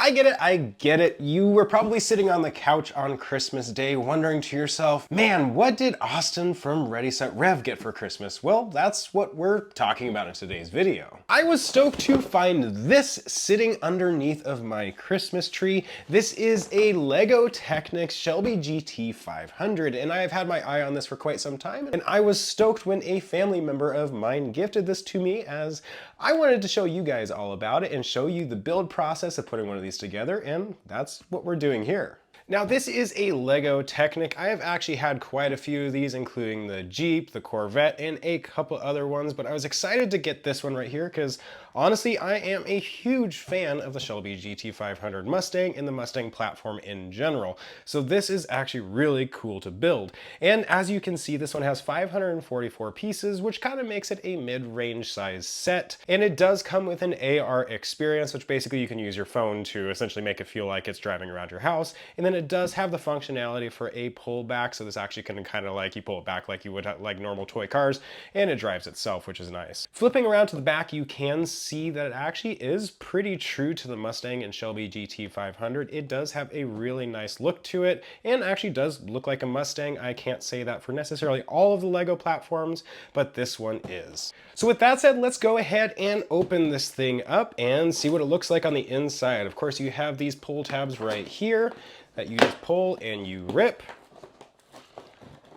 I get it. You were probably sitting on the couch on Christmas Day wondering to yourself, man, what did Austin from Ready Set Rev get for Christmas? Well, that's what we're talking about in today's video. I was stoked to find this sitting underneath of my Christmas tree. This is a Lego Technic Shelby GT500, and I have had my eye on this for quite some time, and I was stoked when a family member of mine gifted this to me, as I wanted to show you guys all about it and show you the build process of putting one of these together, and that's what we're doing here. Now this is a Lego Technic. I have actually had quite a few of these, including the Jeep, the Corvette, and a couple other ones, but I was excited to get this one right here because honestly, I am a huge fan of the Shelby GT500 Mustang and the Mustang platform in general. So this is actually really cool to build. And as you can see, this one has 544 pieces, which kind of makes it a mid-range size set. And it does come with an AR experience, which basically you can use your phone to essentially make it feel like it's driving around your house. And then it does have the functionality for a pullback, so this actually can kind of like, you pull it back like you would like normal toy cars, and it drives itself, which is nice. Flipping around to the back, you can see that it actually is pretty true to the Mustang and Shelby GT500. It does have a really nice look to it, and actually does look like a Mustang. I can't say that for necessarily all of the Lego platforms, but this one is. So with that said, let's go ahead and open this thing up and see what it looks like on the inside. Of course, you have these pull tabs right here that you just pull and you rip.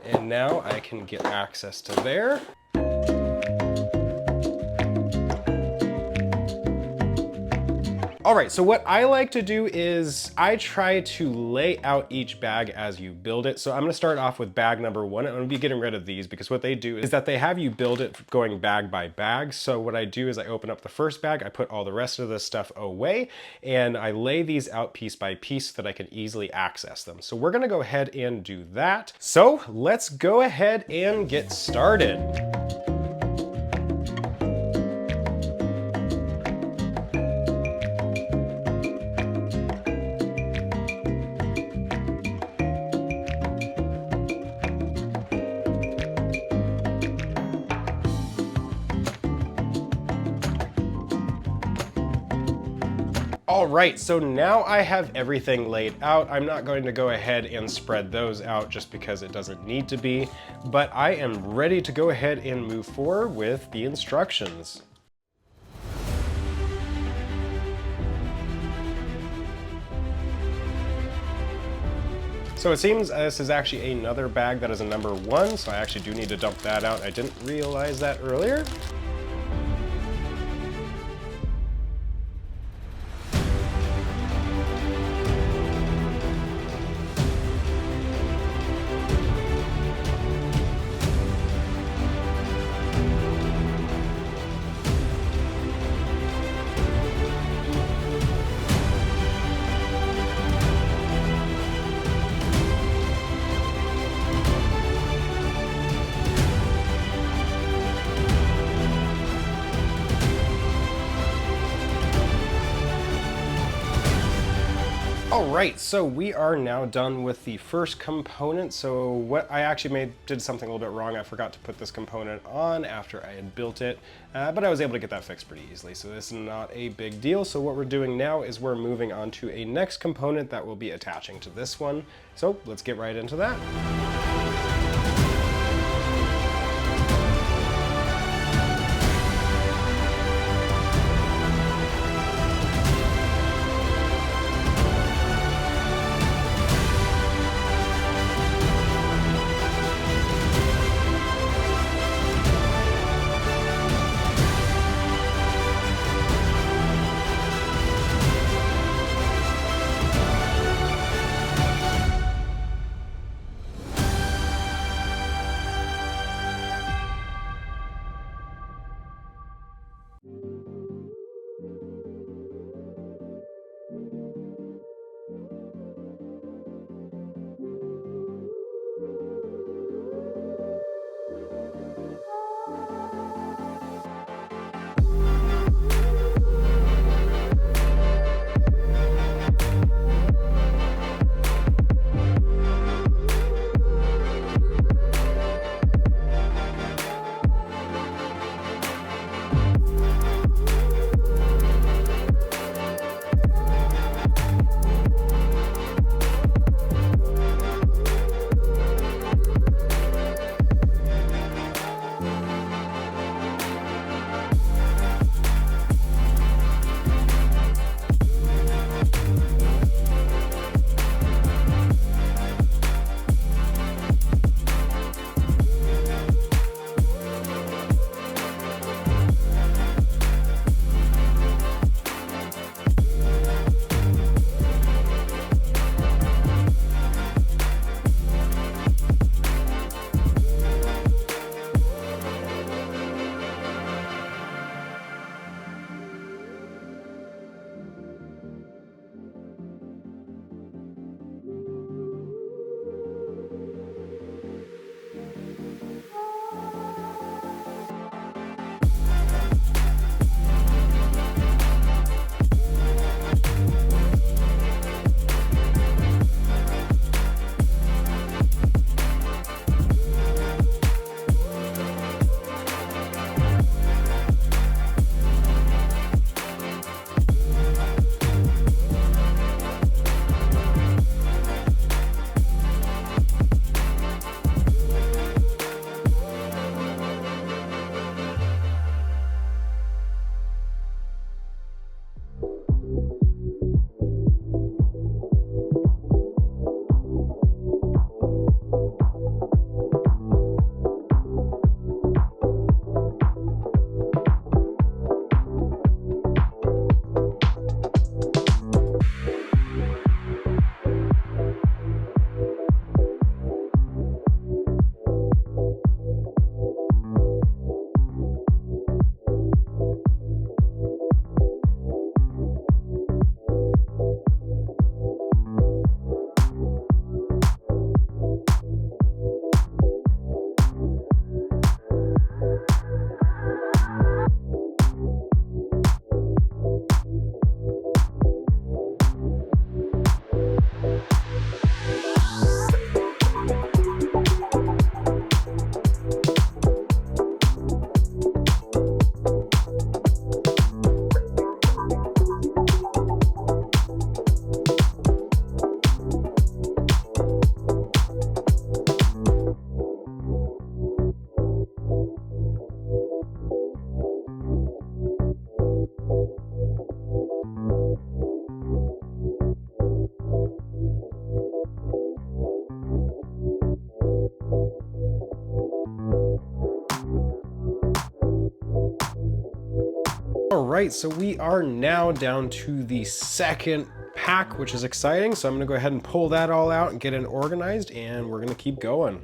And now I can get access to there. All right, so what I like to do is I try to lay out each bag as you build it. So I'm gonna start off with bag number one. I'm gonna be getting rid of these because what they do is that they have you build it going bag by bag. So what I do is I open up the first bag, I put all the rest of the stuff away, and I lay these out piece by piece so that I can easily access them. So we're gonna go ahead and do that. So let's go ahead and get started. All right, so now I have everything laid out. I'm not going to go ahead and spread those out just because it doesn't need to be, but I am ready to go ahead and move forward with the instructions. So it seems this is actually another bag that is a number one, so I actually do need to dump that out. I didn't realize that earlier. All right, so we are now done with the first component. So what I actually did something a little bit wrong. I forgot to put this component on after I had built it, but I was able to get that fixed pretty easily. So this is not a big deal. So what we're doing now is we're moving on to a next component that will be attaching to this one. So let's get right into that. right, so we are now down to the second pack, which is exciting. So I'm gonna go ahead and pull that all out and get it organized, and we're gonna keep going.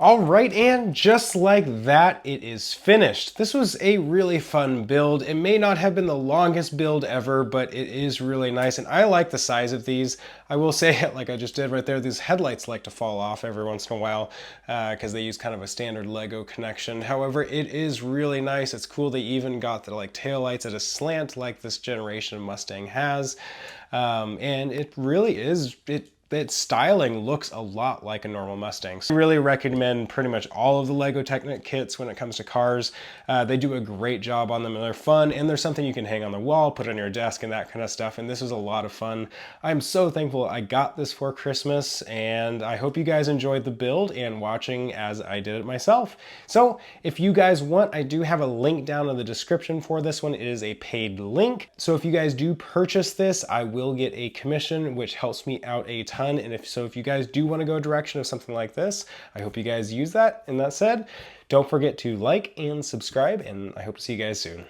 All right, and just like that, it is finished. This was a really fun build. It may not have been the longest build ever, but it is really nice, and I like the size of these. I will say, like I just did right there, these headlights like to fall off every once in a while because they use kind of a standard Lego connection. However, it is really nice. It's cool they even got the like tail lights at a slant like this generation of Mustang has. And it really is, it its styling looks a lot like a normal Mustang. So I really recommend pretty much all of the Lego Technic kits when it comes to cars. They do a great job on them, and they're fun, and there's something you can hang on the wall, put on your desk, and that kind of stuff, and this was a lot of fun. I'm so thankful I got this for Christmas, and I hope you guys enjoyed the build and watching as I did it myself. So if you guys want, I do have a link down in the description for this one. It is a paid link. So if you guys do purchase this, I will get a commission, which helps me out a ton. And if you guys do want to go a direction of something like this, I hope you guys use that. And that said, don't forget to like and subscribe, and I hope to see you guys soon.